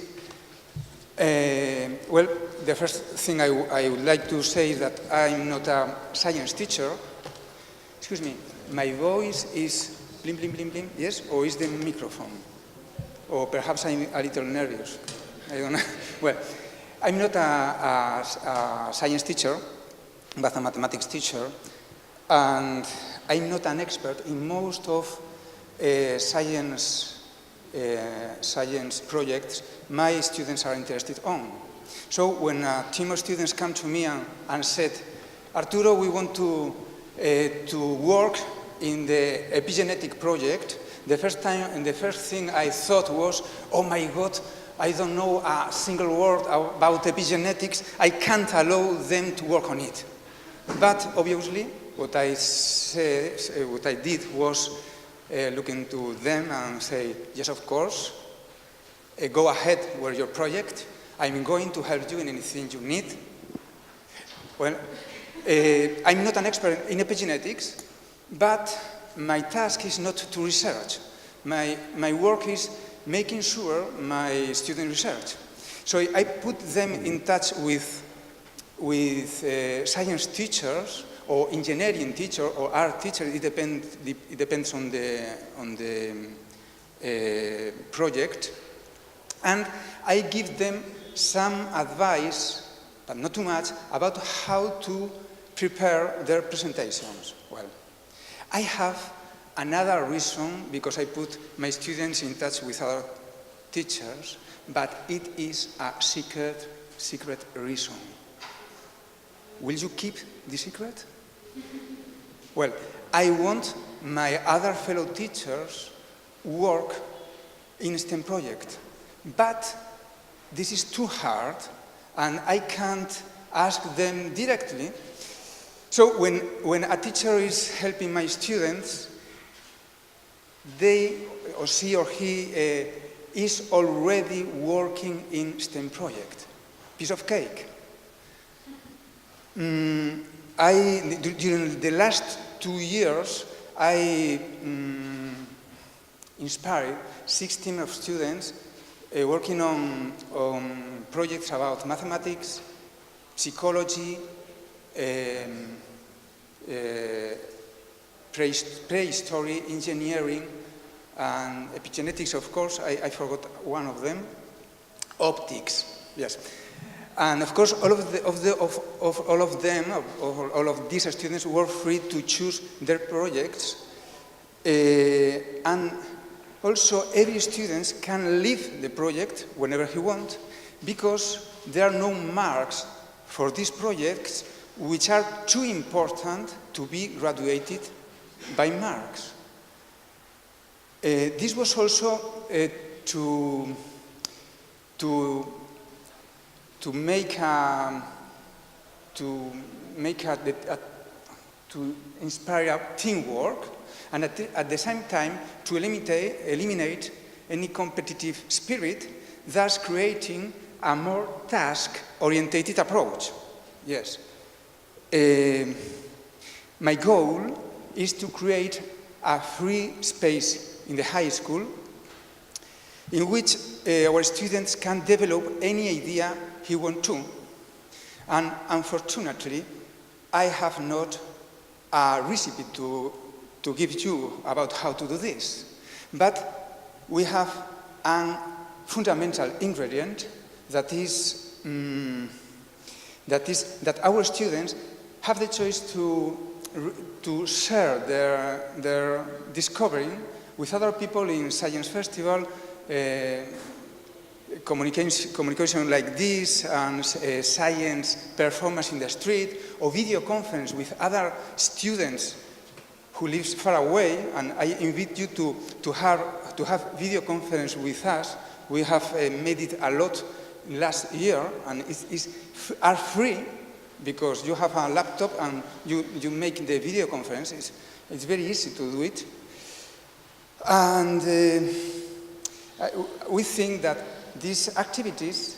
Well, the first thing I would like to say is that I'm not a science teacher. Excuse me, my voice is blim, blim, blim, blim, yes? Or is the microphone? Or perhaps I'm a little nervous. I don't know. Well, I'm not a science teacher, but a mathematics teacher. And I'm not an expert in most of science projects my students are interested on. So when a team of students come to me and said, Arturo, we want to work in the epigenetic project, the first thing I thought was, oh my God, I don't know a single word about epigenetics. I can't allow them to work on it. But obviously, what I did was look into them and say, yes, of course, go ahead with your project. I'm going to help you in anything you need. Well, I'm not an expert in epigenetics, but my task is not to research. My work is making sure my student research. So I put them in touch with science teachers or engineering teacher or art teacher. It depends on the project. And I give them some advice, but not too much, about how to prepare their presentations. Well, I have another reason because I put my students in touch with other teachers, but it is a secret reason. Will you keep the secret? Well, I want my other fellow teachers work in STEM project, but this is too hard and I can't ask them directly. So when a teacher is helping my students, they or she or he is already working in STEM project. Piece of cake. During the last 2 years, I inspired 16 of students working on projects about mathematics, psychology, prehistory, engineering, and epigenetics, of course. I forgot one of them. Optics, yes. And of course, all of these students were free to choose their projects. And also, every student can leave the project whenever he wants, because there are no marks for these projects which are too important to be graduated by marks. This was also to inspire teamwork, and at the same time to eliminate any competitive spirit, thus creating a more task-oriented approach. Yes. My goal is to create a free space in the high school in which our students can develop any idea he wants to. And unfortunately, I have not a recipe to give you about how to do this. But we have a fundamental ingredient that is that our students have the choice to to share their discovery with other people in science festival, communication like this, and science performance in the street, or video conference with other students who live far away. And I invite you to have video conference with us. We have made it a lot last year, and are free, because you have a laptop and you make the video conference. It's very easy to do it. And we think that these activities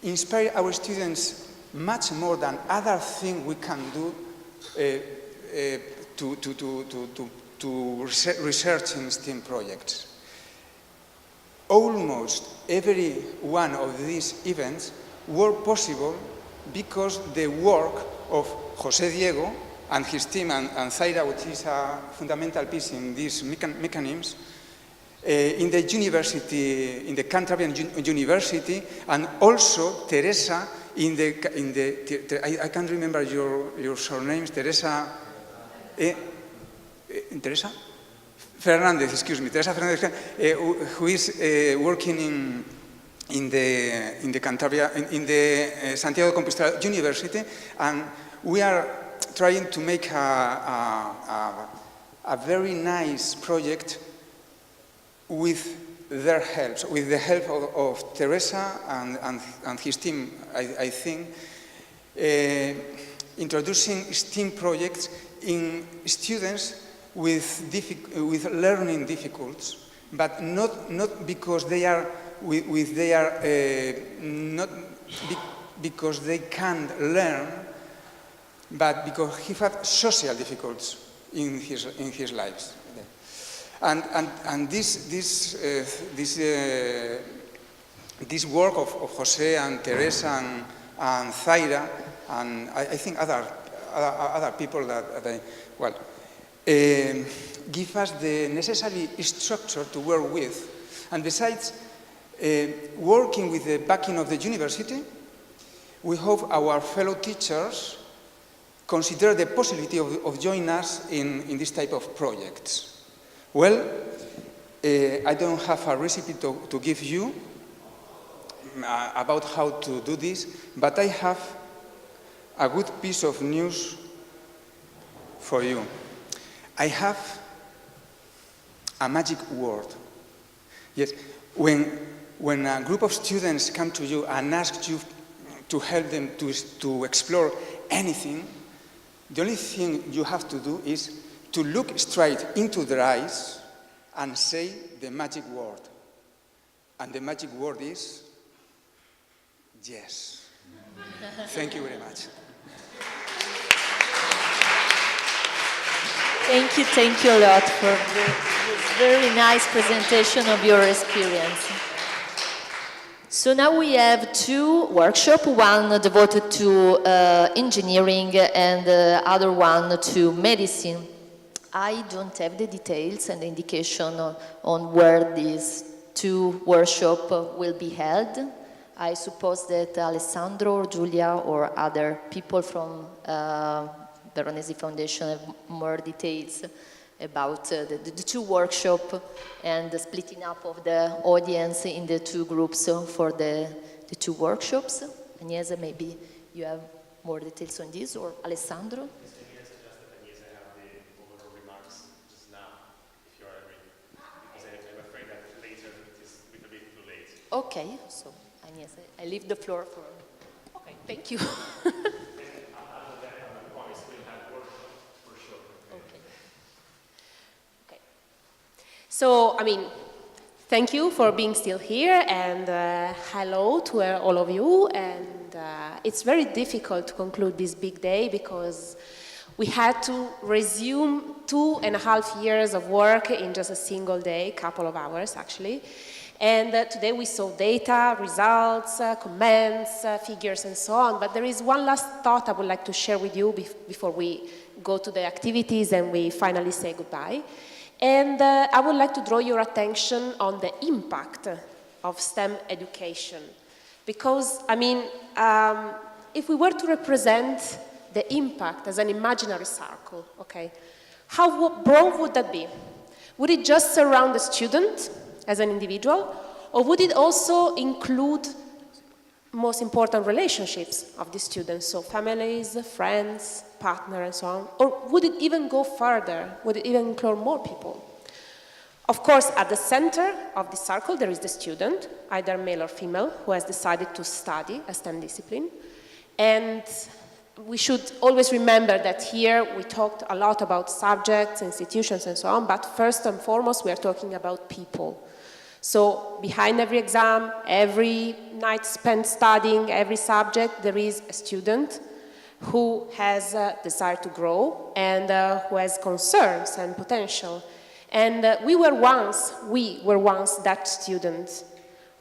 inspire our students much more than other things we can do to research in STEM projects. Almost every one of these events were possible because the work of José Diego and his team, and Zaira, which is a fundamental piece in these mechanisms, in the university, in the Cantabrian University, and also Teresa I can't remember your surnames, Teresa Fernandez, excuse me, Teresa Fernandez, who is working in the Cantabria, in the Santiago de Compostela University, and we are trying to make a very nice project with their help, with the help of Teresa and his team, I think, introducing STEAM projects in students with learning difficulties, but not because they are not because they can't learn, but because he had social difficulties in his lives. And this work of José and Teresa and Zaira, and I think other people that give us the necessary structure to work with. And besides working with the backing of the university, we hope our fellow teachers consider the possibility of joining us in this type of projects. Well, I don't have a recipe to give you about how to do this, but I have a good piece of news for you. I have a magic word. Yes, when a group of students come to you and ask you to help them to explore anything, the only thing you have to do is to look straight into their eyes and say the magic word. And the magic word is yes. Thank you very much. Thank you a lot for this very nice presentation of your experience. So now we have two workshops, one devoted to engineering and the other one to medicine. I don't have the details and the indication on where these two workshops will be held. I suppose that Alessandro or Giulia or other people from Veronesi Foundation have more details about the two workshops and the splitting up of the audience in the two groups for the two workshops. Agnese, maybe you have more details on this, or Alessandro? Okay, so Agnese, I leave the floor for... Okay, thank you. Okay. So, I mean, thank you for being still here, and hello to all of you. And it's very difficult to conclude this big day because we had to resume 2.5 years of work in just a single day, couple of hours actually. And today we saw data, results, comments, figures, and so on. But there is one last thought I would like to share with you before we go to the activities and we finally say goodbye. And I would like to draw your attention on the impact of STEM education. Because, I mean, if we were to represent the impact as an imaginary circle, okay, how broad would that be? Would it just surround the student as an individual, or would it also include most important relationships of the students, so families, friends, partners, and so on? Or would it even go further? Would it even include more people? Of course, at the center of the circle, there is the student, either male or female, who has decided to study a STEM discipline. And we should always remember that here we talked a lot about subjects, institutions, and so on, but first and foremost, we are talking about people. So behind every exam, every night spent studying every subject, there is a student who has a desire to grow and who has concerns and potential. And we were once that student.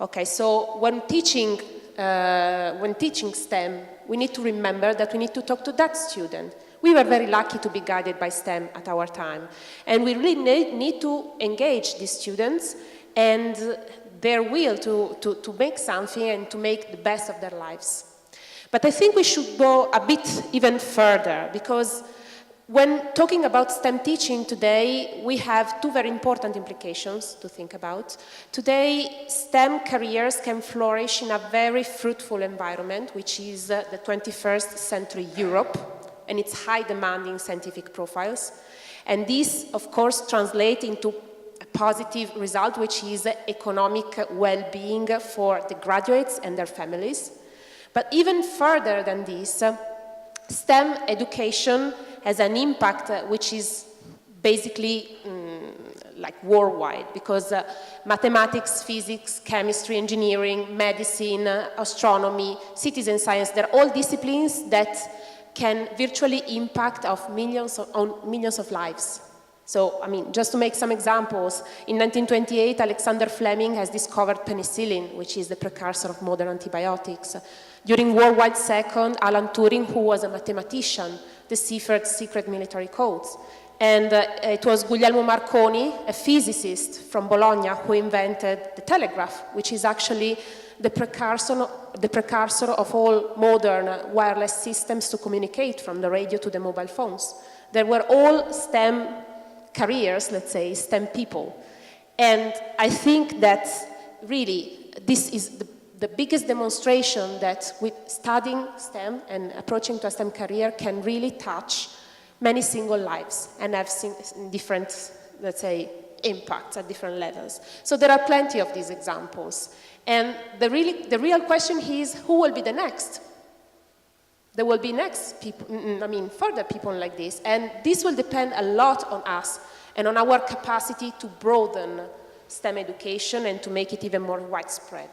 Okay, so when teaching STEM, we need to remember that we need to talk to that student. We were very lucky to be guided by STEM at our time. And we really need to engage these students and their will to make something and to make the best of their lives. But I think we should go a bit even further, because when talking about STEM teaching today, we have two very important implications to think about. Today, STEM careers can flourish in a very fruitful environment, which is the 21st century Europe, and its high demanding scientific profiles. And this, of course, translates into a positive result, which is economic well-being for the graduates and their families. But even further than this, STEM education has an impact which is basically like worldwide, because mathematics, physics, chemistry, engineering, medicine, astronomy, citizen science, they're all disciplines that can virtually impact on millions of lives. So, I mean, just to make some examples, in 1928, Alexander Fleming has discovered penicillin, which is the precursor of modern antibiotics. During World War II, Alan Turing, who was a mathematician, deciphered secret military codes. And it was Guglielmo Marconi, a physicist from Bologna, who invented the telegraph, which is actually the precursor of all modern wireless systems to communicate from the radio to the mobile phones. They were all STEM careers, let's say, STEM people. And I think that really this is the biggest demonstration that with studying STEM and approaching to a STEM career can really touch many single lives and have different, let's say, impacts at different levels. So there are plenty of these examples. And the real question is, who will be the next? There will be further people like this. And this will depend a lot on us and on our capacity to broaden STEM education and to make it even more widespread.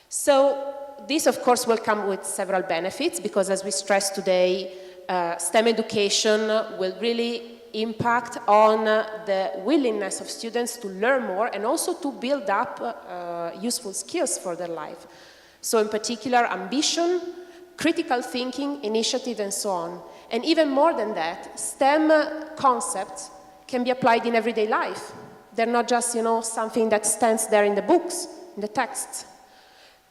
So this, of course, will come with several benefits, because as we stressed today, STEM education will really impact on the willingness of students to learn more and also to build up useful skills for their life. So in particular, ambition, critical thinking, initiative, and so on. And even more than that, STEM concepts can be applied in everyday life. They're not just, something that stands there in the books, in the texts.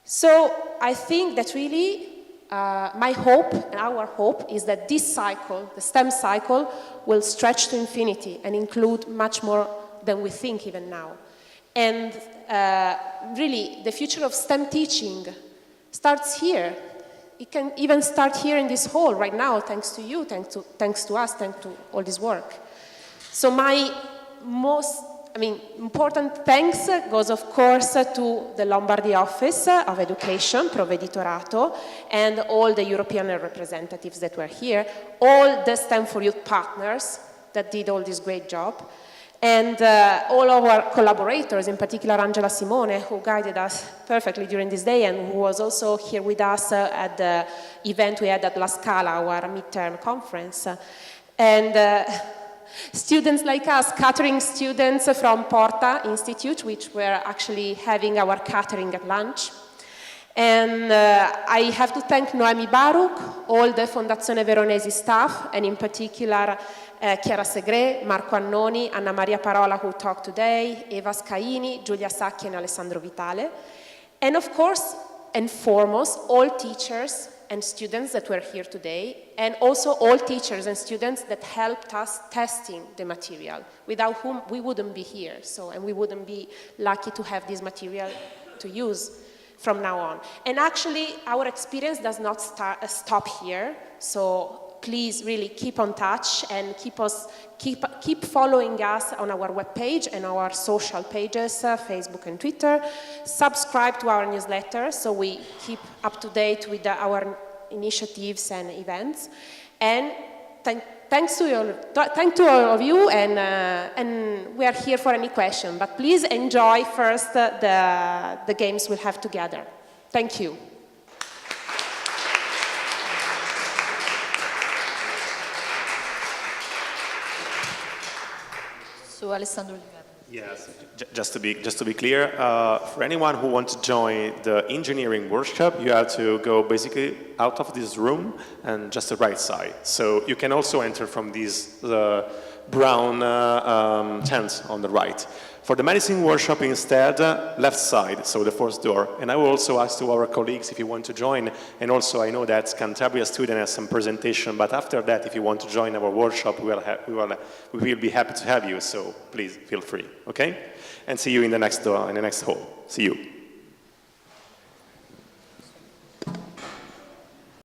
So I think that really my hope and our hope is that this cycle, the STEM cycle, will stretch to infinity and include much more than we think even now. And really, the future of STEM teaching starts here. It can even start here in this hall right now, thanks to you, thanks to us, thanks to all this work. So my most important thanks goes, of course, to the Lombardy Office of Education, Provveditorato, and all the European representatives that were here, all the STEM4youth partners that did all this great job, and all of our collaborators, in particular Angela Simone, who guided us perfectly during this day and who was also here with us at the event we had at La Scala, our midterm conference. And students like us, catering students from Porta Institute, which were actually having our catering at lunch. And I have to thank Noemi Baruch, all the Fondazione Veronesi staff, and in particular Chiara Segre, Marco Annoni, Anna Maria Parola, who talked today, Eva Scaini, Giulia Sacchi, and Alessandro Vitale. And of course, and foremost, all teachers and students that were here today, and also all teachers and students that helped us testing the material, without whom we wouldn't be here, and we wouldn't be lucky to have this material to use from now on. And actually, our experience does not stop here, so please really keep on touch and keep following us on our webpage and our social pages, Facebook and Twitter. Subscribe to our newsletter so we keep up to date with our initiatives and events. And thanks to all of you, and we are here for any question. But please enjoy first the games we'll have together. Thank you. So Alessandro. Yes, just to be clear, for anyone who wants to join the engineering workshop, you have to go basically out of this room and just the right side. So you can also enter from these brown tents on the right. For the medicine workshop instead, left side, so the fourth door. And I will also ask to our colleagues if you want to join. And also I know that Cantabria student has some presentation, but after that, if you want to join our workshop, we will be happy to have you. So please feel free, okay? And see you in the next hall. See you.